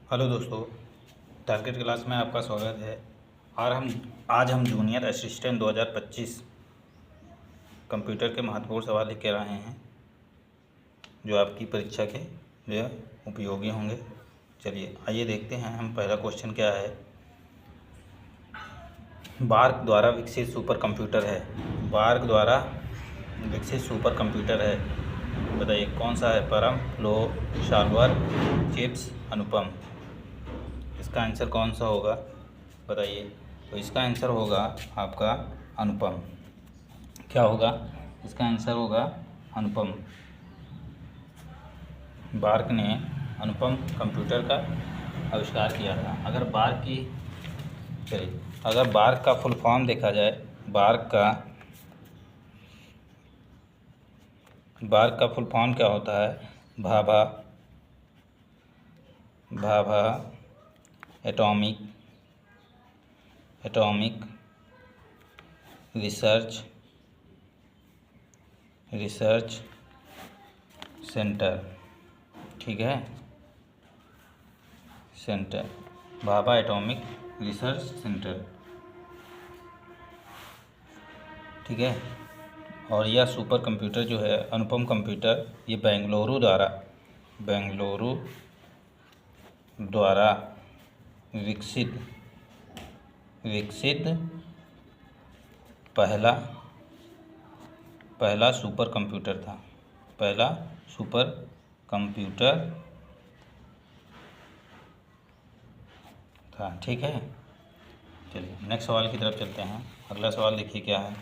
Hello दोस्तों, target class में आपका स्वागत है। आज हम जूनियर असिस्टेंट 2025 कंप्यूटर के महत्वपूर्ण सवाल लेकर आए हैं जो आपकी परीक्षा के लिए उपयोगी होंगे। चलिए आइए देखते हैं हम पहला क्वेश्चन क्या है। बार्क द्वारा विकसित सुपर कंप्यूटर है। बार्क द्वारा विकसित सुपर कंप्यूटर है, बताइए कौन सा है? परम, लो, शार्वर, चिप्स, अनुपम। इसका आंसर कौन सा होगा बताइए? तो इसका आंसर होगा आपका अनुपम। क्या होगा? इसका आंसर होगा अनुपम। बार्क ने अनुपम कंप्यूटर का आविष्कार किया था। अगर बार्क का फुल फॉर्म देखा जाए, बार्क का फुल फॉर्म क्या होता है? Bhabha atomic research centre. ठीक है, centre, Bhabha atomic research centre. ठीक है। और यह सुपर कंप्यूटर जो है अनुपम कंप्यूटर, ये बेंगलुरु द्वारा विकसित पहला सुपर कंप्यूटर था। ठीक है। चलिए नेक्स्ट सवाल की तरफ चलते हैं। अगला सवाल देखिए क्या है।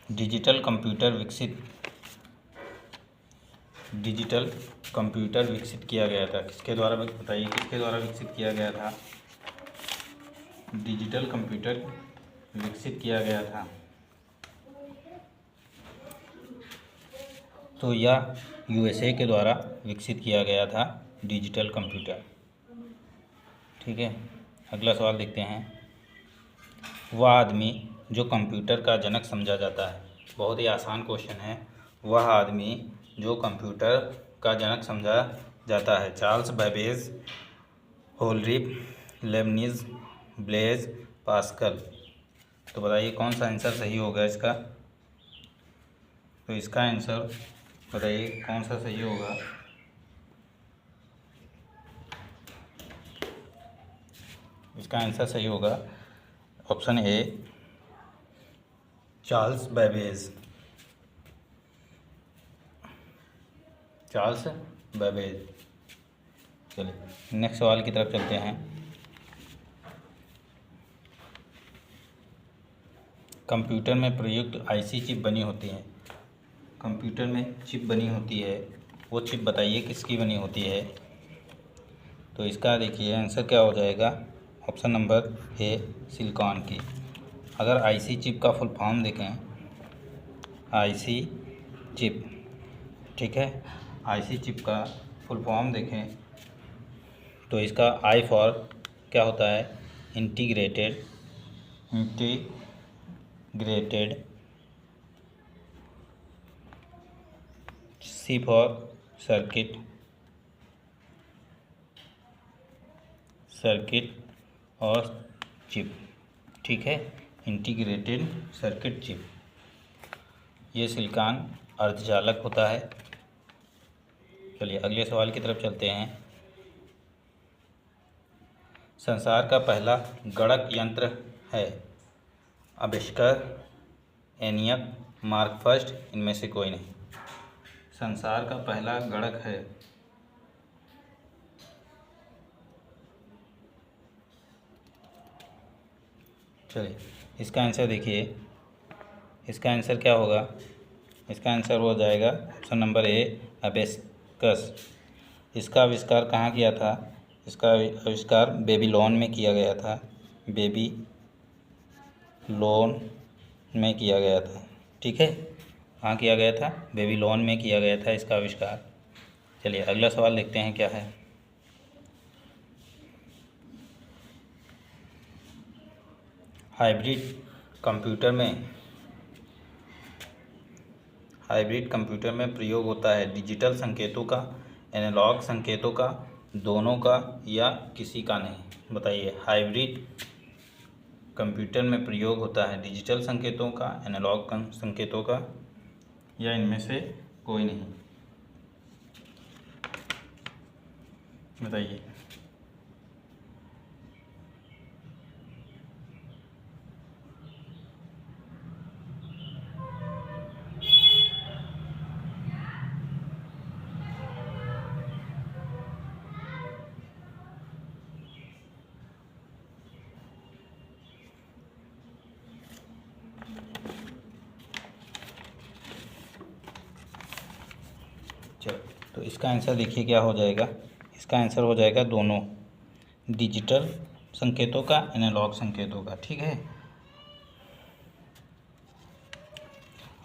डिजिटल कंप्यूटर विकसित किया गया था किसके द्वारा? बताइए किसके द्वारा विकसित किया गया था? डिजिटल कंप्यूटर विकसित किया गया था तो यह यूएसए के द्वारा विकसित किया गया था डिजिटल कंप्यूटर। ठीक है। अगला सवाल देखते हैं। वह आदमी जो कंप्यूटर का जनक समझा जाता है, बहुत ही आसान क्वेश्चन है। वह आदमी जो कंप्यूटर का जनक समझा जाता है? Charles Babbage, Hollerith, Leibniz, Blaise Pascal. तो बताइए कौन सा आंसर सही होगा इसका? तो इसका आंसर बताइए कौन सा सही होगा? इसका आंसर सही होगा ऑप्शन ए, चार्ल्स बैबेज। चलिए नेक्स्ट सवाल की तरफ चलते हैं। कंप्यूटर में प्रयुक्त आईसी चिप बनी होती है। कंप्यूटर में चिप बनी होती है, वो चिप बताइए किसकी बनी होती है? तो इसका देखिए आंसर क्या हो जाएगा? ऑप्शन नंबर ए, सिलिकॉन की। अगर आईसी चिप का फुल फॉर्म देखें, आईसी चिप, ठीक है, आईसी चिप का फुल फॉर्म देखें तो इसका आई फॉर क्या होता है? इंटीग्रेटेड सी फॉर सर्किट और चिप। ठीक है, इंटीग्रेटेड सर्किट चिप। ये सिलिकॉन अर्धचालक होता है। चलिए अगले सवाल की तरफ चलते हैं। संसार का पहला गणक यंत्र है? अविष्कार, एनियक, मार्क फर्स्ट, इनमें से कोई नहीं। संसार का पहला गणक है चलिए इसका आंसर देखिए, इसका आंसर क्या होगा? इसका आंसर हो जाएगा ऑप्शन नंबर ए, अबेस्कस। इसका आविष्कार कहाँ किया था? इसका आविष्कार बेबीलोन में किया गया था। ठीक है, कहाँ किया गया था? बेबीलोन में किया गया था इसका आविष्कार। चलिए अगला सवाल देखते हैं क्या है। हाइब्रिड कंप्यूटर में प्रयोग होता है डिजिटल संकेतों का, एनालॉग संकेतों का, दोनों का या किसी का नहीं। बताइए, हाइब्रिड कंप्यूटर में प्रयोग होता है डिजिटल संकेतों का, एनालॉग संकेतों का, या इनमें से कोई नहीं। बताइए। चलो, तो इसका आंसर देखिए क्या हो जाएगा। इसका आंसर हो जाएगा दोनों, डिजिटल संकेतों का, एनालॉग संकेतों का। ठीक है।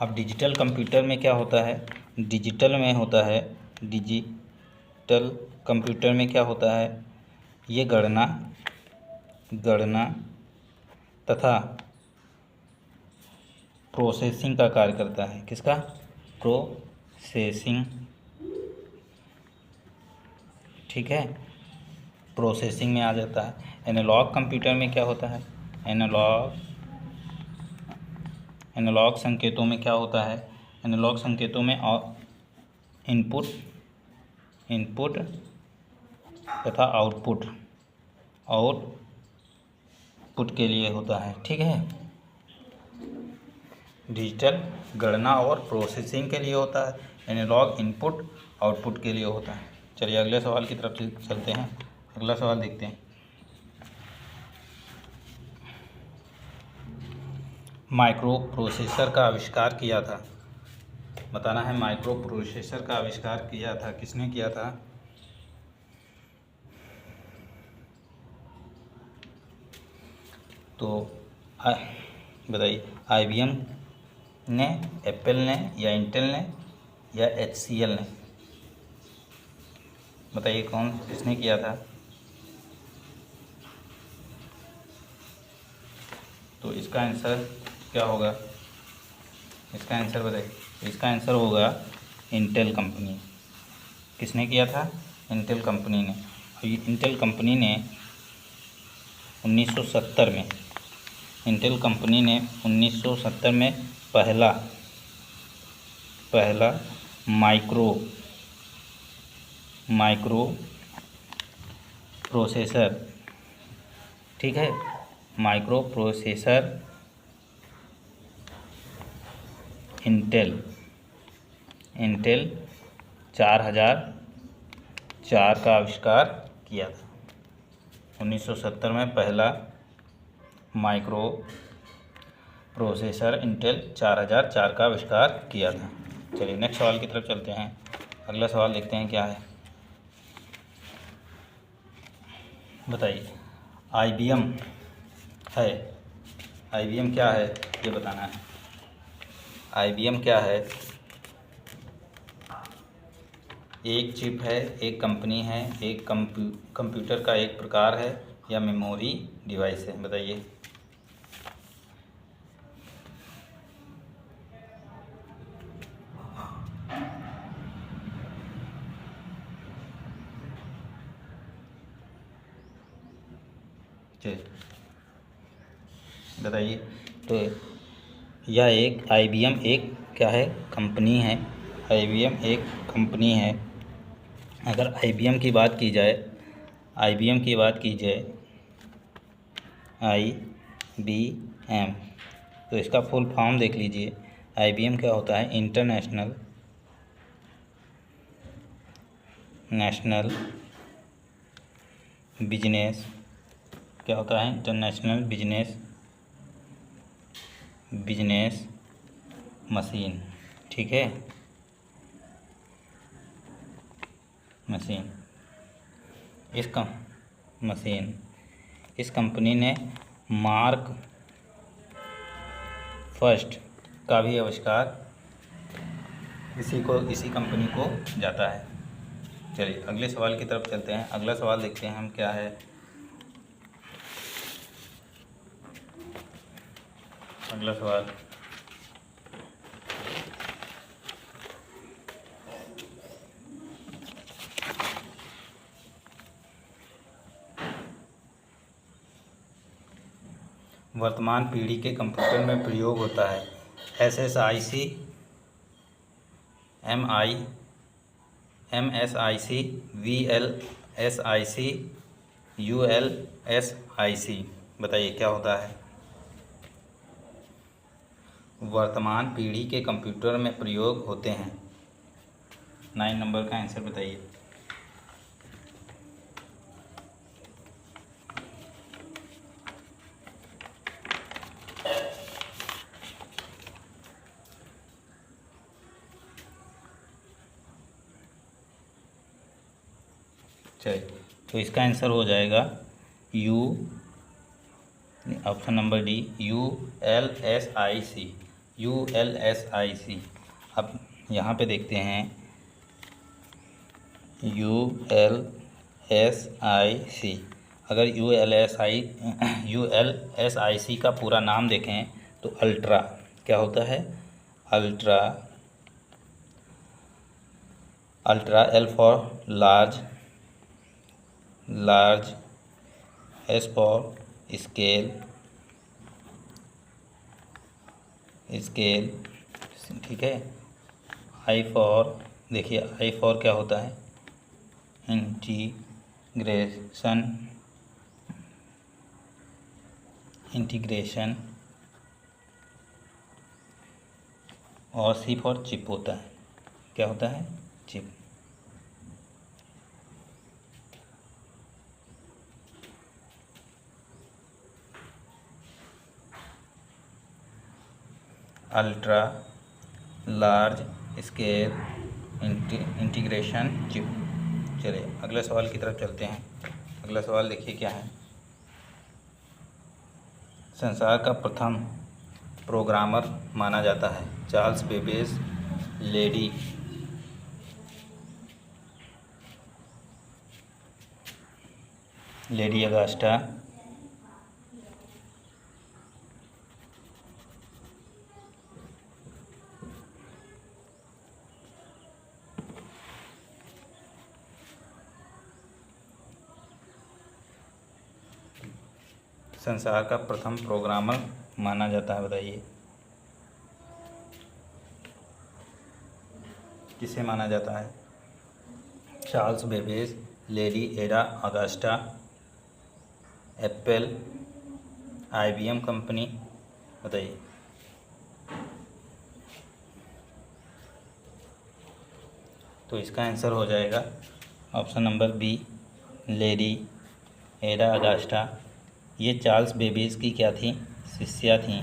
अब डिजिटल कंप्यूटर में क्या होता है, डिजिटल कंप्यूटर में क्या होता है, ये गणना तथा प्रोसेसिंग का कार्य करता है। किसका? प्रोसेसिंग। ठीक है, प्रोसेसिंग में आ जाता है। एनालॉग कंप्यूटर में क्या होता है, एनालॉग संकेतों में क्या होता है, एनालॉग संकेतों में इनपुट तथा आउटपुट के लिए होता है। ठीक है, डिजिटल गणना और प्रोसेसिंग के लिए होता है, एनालॉग इनपुट आउटपुट के लिए होता है। चलिए अगले सवाल की तरफ चलते हैं। अगला सवाल देखते हैं। माइक्रो प्रोसेसर का आविष्कार किया था। बताना है, माइक्रो प्रोसेसर का आविष्कार किया था, किसने किया था? तो बताइए, IBM ने, एप्पल ने, या इंटेल ने, या HCL ने? बताइए कौन, किसने किया था? तो इसका आंसर क्या होगा? इसका आंसर बताइए। इसका आंसर होगा इंटेल कंपनी। किसने किया था? इंटेल कंपनी ने। इंटेल कंपनी ने 1970 में, इंटेल कंपनी ने 1970 में पहला माइक्रो प्रोसेसर, ठीक है, माइक्रो प्रोसेसर इंटेल 4004 का आविष्कार किया था। 1970 में पहला माइक्रो प्रोसेसर इंटेल 4004 का आविष्कार किया था। चलिए नेक्स्ट सवाल की तरफ चलते हैं। अगला सवाल देखते हैं क्या है। बताइए, IBM है, IBM क्या है ये बताना है। IBM क्या है? एक चिप है, एक कंपनी है, एक कंप्यूटर का एक प्रकार है, या मेमोरी डिवाइस है? बताइए। बताइए। तो यह एक IBM एक क्या है, कंपनी है। IBM एक कंपनी है। अगर IBM की बात की जाए, IBM, तो इसका फुल फॉर्म देख लीजिए। IBM क्या होता है? इंटरनेशनल बिजनेस, क्या होता है? International business machine. ठीक है, मशीन। इस कंपनी ने मार्क फर्स्ट का भी आविष्कार इसी कंपनी को जाता है। चलिए अगले सवाल की तरफ चलते हैं। अगला सवाल देखते हैं हम क्या है। अगला सवाल, वर्तमान पीढ़ी के कंप्यूटर में प्रयोग होता है। SSIC, MSIC, VLSIC, ULSIC। बताइए क्या होता है। वर्तमान पीढ़ी के कंप्यूटर में प्रयोग होते हैं। 9 नंबर का आंसर बताइए। चलिए, तो इसका आंसर हो जाएगा option number D, ULSIC। ULSIC। अब यहाँ पे देखते हैं ULSIC। अगर ULSIC का पूरा नाम देखें तो अल्ट्रा क्या होता है, ultra L for large, S for scale, ठीक है। I फॉर, देखिए I फॉर क्या होता है, इंटीग्रेशन, और C फॉर चिप होता है। क्या होता है, chip. Ultra large scale integration chip. चलिए अगले सवाल की तरफ चलते हैं। अगला सवाल देखिए क्या है। संसार का प्रथम प्रोग्रामर माना जाता है चार्ल्स बेबेज, लेडी अगास्टा, संसार का प्रथम प्रोग्रामर माना जाता है, बताइए किसे माना जाता है। चार्ल्स बेबेज, लेडी एडा अगास्टा, एप्पल, IBM कंपनी, बताइए। तो इसका आंसर हो जाएगा ऑप्शन नंबर बी, लेडी एडा अगास्टा। ये चार्ल्स बेबेज की क्या थी, शिष्या थी।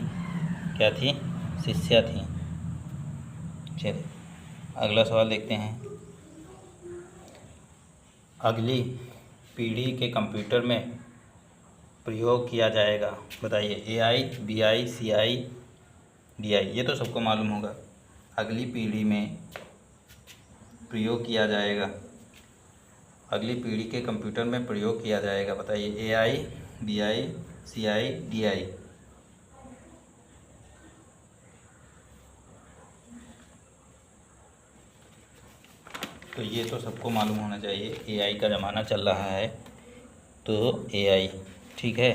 क्या थी, शिष्या थी। चलिए अगला सवाल देखते हैं। अगली पीढ़ी के कंप्यूटर में प्रयोग किया जाएगा, बताइए। AI, BI, CI, DI। ये तो सबको मालूम होगा। अगली पीढ़ी में प्रयोग किया जाएगा, अगली पीढ़ी के कंप्यूटर में प्रयोग किया जाएगा, बताइए। AI, BI, CI, DI। तो ये तो सबको मालूम होना चाहिए। AI का ज़माना चल रहा है तो AI, ठीक है।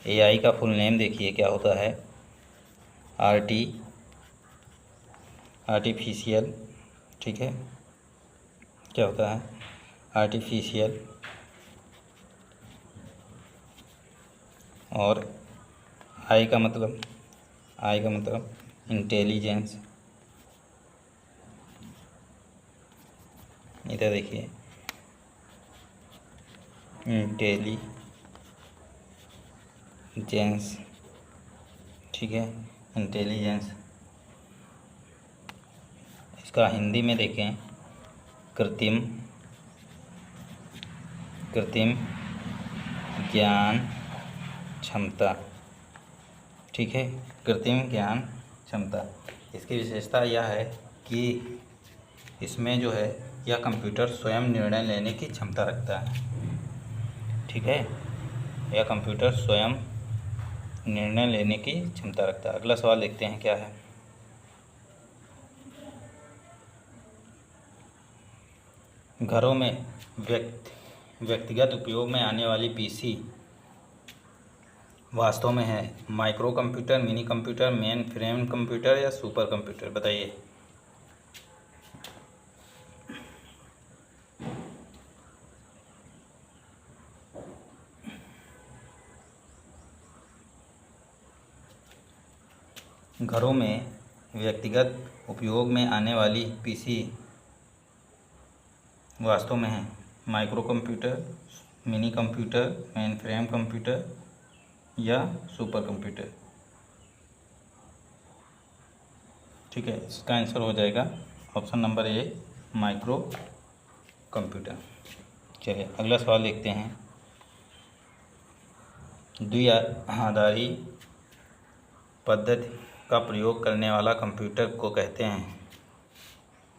AI का फुल नेम देखिए क्या होता है। आर्टिफिशियल, ठीक है। क्या होता है, आर्टिफिशियल, और आई का मतलब इंटेलिजेंस। इधर देखिए, इंटेलिजेंस, ठीक है, इंटेलिजेंस। इसका हिंदी में देखें, कृत्रिम ज्ञान क्षमता, ठीक है, कृत्रिम ज्ञान क्षमता। इसकी विशेषता यह है कि इसमें जो है यह कंप्यूटर स्वयं निर्णय लेने की क्षमता रखता है, ठीक है। यह कंप्यूटर स्वयं निर्णय लेने की क्षमता रखता है। अगला सवाल देखते हैं क्या है। घरों में व्यक्तिगत उपयोग में आने वाली PC वास्तव में है? Micro computer, mini computer, main frame computer या सुपर कंप्यूटर? बताइए। घरों में व्यक्तिगत उपयोग में आने वाली पीसी वास्तव में है micro computer, mini computer, main frame computer या सुपर कंप्यूटर? ठीक है, इसका आंसर हो जाएगा option number A, micro computer. चलिए अगला सवाल देखते हैं। द्विआधारी पद्धति का प्रयोग करने वाला कंप्यूटर को कहते हैं?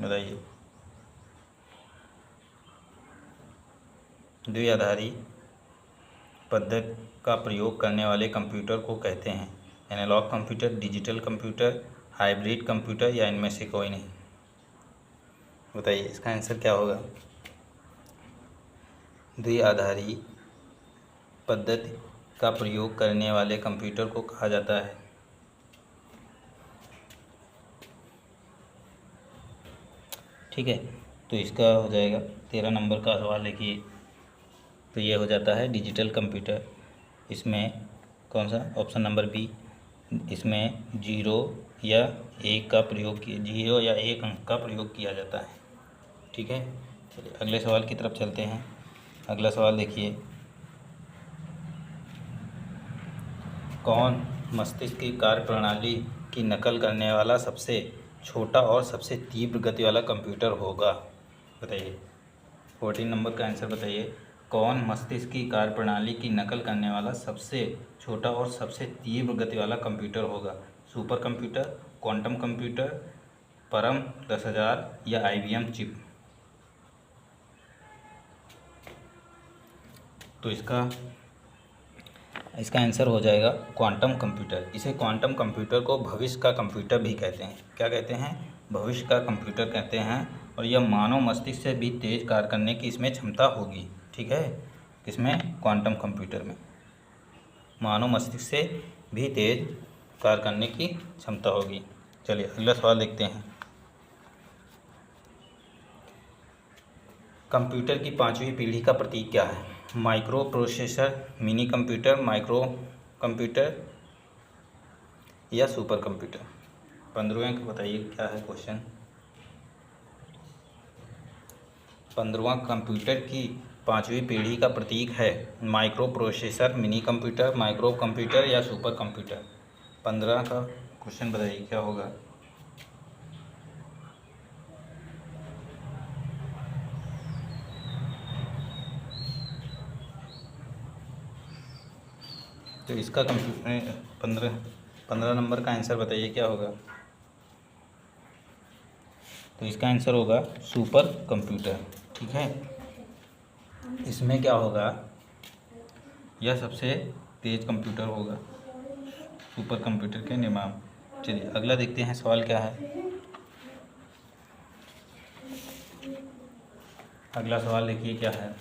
बताइए। द्विआधारी पद्धति का प्रयोग करने वाले कंप्यूटर को कहते हैं? Analogue computer, digital computer, hybrid computer या इनमें से कोई नहीं? बताइए, इसका आंसर क्या होगा? द्विआधारी पद्धति का प्रयोग करने वाले कंप्यूटर को कहा जाता है? ठीक है, तो इसका हो जाएगा 13 नंबर का सवाल। देखिए, तो ये हो जाता है डिजिटल कंप्यूटर। इसमें कौन सा? Option number B. इसमें 0 या 1 का प्रयोग किया, 0 या 1 अंक का प्रयोग किया जाता है। ठीक है, चलिए अगले सवाल की तरफ चलते हैं। अगला सवाल देखिए, कौन मस्तिष्क की कार्यप्रणाली की नकल करने वाला सबसे छोटा और सबसे तीव्र गति वाला कंप्यूटर होगा? बताइए। 14 नंबर का आंसर बताइए। कौन मस्तिष्क की कार्यप्रणाली की नकल करने वाला सबसे छोटा और सबसे तीव्र गति वाला कंप्यूटर होगा? सुपर कंप्यूटर, क्वांटम कंप्यूटर, परम 10,000 या IBM चिप? तो इसका आंसर हो जाएगा क्वांटम कंप्यूटर। इसे क्वांटम कंप्यूटर को भविष्य का कंप्यूटर भी कहते हैं। क्या कहते हैं? भविष्य का कंप्यूटर कहते हैं। और यह मानव मस्तिष्क से भी तेज कार्य करने की इसमें क्षमता होगी। ठीक है, किसमें? क्वांटम कंप्यूटर में मानव मस्तिष्क से भी तेज कार्य करने की क्षमता होगी। चलिए अगला सवाल देखते हैं। कंप्यूटर की 5वीं पीढ़ी का प्रतीक क्या है? Micro processor, mini computer, micro computer या सुपर कंप्यूटर? 15वें का बताइए क्या है क्वेश्चन। 15वां कंप्यूटर की 5वीं पीढ़ी का प्रतीक है micro processor, mini computer, micro computer या सुपर कंप्यूटर? 15 का क्वेश्चन बताइए क्या होगा। तो इसका कंप्यूटर 15 नंबर का आंसर बताइए क्या होगा। तो इसका आंसर होगा सुपर कंप्यूटर। ठीक है, इसमें क्या होगा? यह सबसे तेज कंप्यूटर होगा, सुपर कंप्यूटर के निर्माण। चलिए अगला देखते हैं सवाल क्या है। अगला सवाल देखिए क्या है।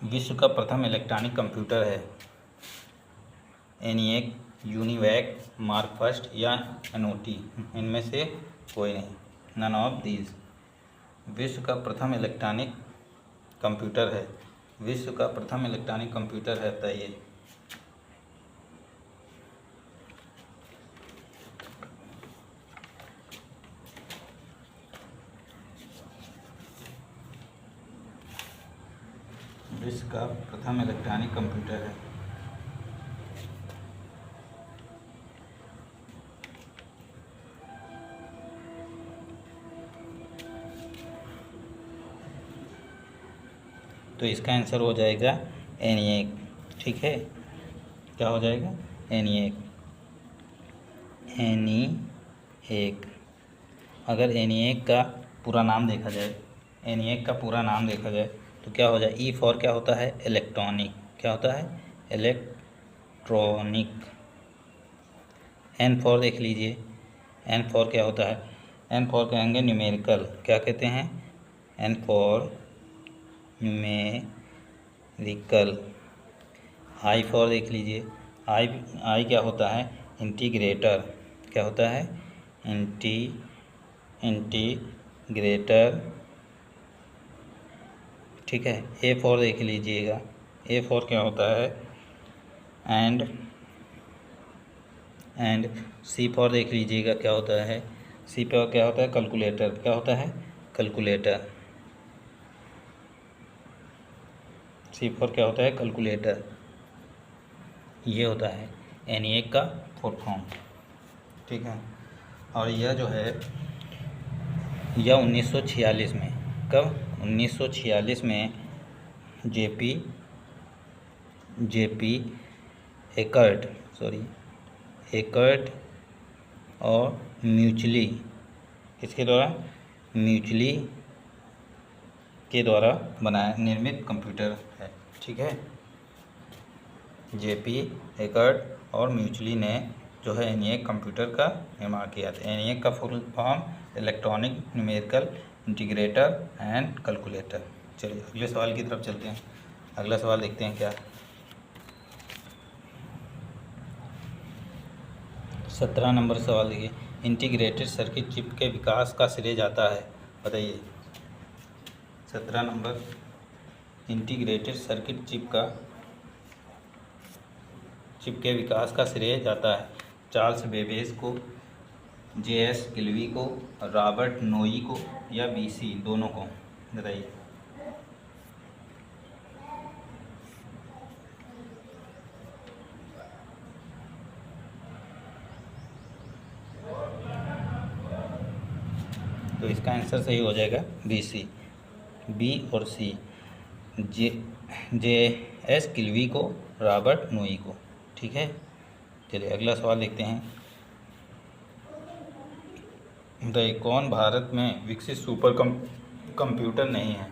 विश्व का प्रथम इलेक्ट्रॉनिक कंप्यूटर है ENIAC, यूनिवैक, मार्क फर्स्ट या NOT? इनमें से कोई नहीं, नन ऑफ दीज। विश्व का प्रथम इलेक्ट्रॉनिक कंप्यूटर है, विश्व का प्रथम इलेक्ट्रॉनिक कंप्यूटर है, बताइए। विश्व का प्रथम इलेक्ट्रॉनिक कंप्यूटर है। तो इसका आंसर हो जाएगा ENIAC। ठीक है, क्या हो जाएगा? ENIAC। अगर ENIAC का पूरा नाम देखा जाए, ENIAC का पूरा नाम देखा जाए तो क्या हो जाए? E फॉर क्या होता है? इलेक्ट्रॉनिक। क्या होता है? इलेक्ट्रॉनिक। N फॉर देख लीजिए, N फॉर क्या होता है? एन फॉर कहेंगे न्यूमेरिकल, क्या कहते हैं, N for numerical. I for देख लीजिए, आई क्या होता है, इंटीग्रेटर, क्या होता है, इंटीग्रेटर, ठीक है। ए फॉर देख लीजिएगा, ए फॉर क्या होता है, एंड सी फॉर देख लीजिएगा क्या होता है, सी फॉर क्या होता है, कैलकुलेटर, क्या होता है, कैलकुलेटर, सी फॉर क्या होता है, कैलकुलेटर, ये होता है एनिएक का फुल फॉर्म, ठीक है। और यह जो है यह 1946 में, कब, 1946 में जेपी एकर्ट और म्यूचुअली, इसके द्वारा, म्यूचुअली के द्वारा निर्मित कंप्यूटर है, ठीक है। जेपी एकर्ट और म्यूचुअली ने जो है एनिएक कंप्यूटर का निर्माण किया था। एनिएक का full form electronic numerical integrator and calculator. चलिए अगले सवाल की तरफ चलते हैं। अगला सवाल देखते हैं क्या, 17 नंबर सवाल देखिए, इंटीग्रेटेड सर्किट चिप के विकास का श्रेय जाता है, बताइए। 17 नंबर, इंटीग्रेटेड सर्किट चिप के विकास का श्रेय जाता है चार्ल्स बेबेज को, जे.एस. किल्वी को, रॉबर्ट नोई को या बीसी दोनों को, बताइए। तो इसका आंसर सही हो जाएगा बीसी, बी और सी, जे.एस. किल्वी को, रॉबर्ट नोई को, ठीक है। चलिए अगला सवाल देखते हैं। बताइए कौन भारत में विकसित सुपर कंप्यूटर नहीं है,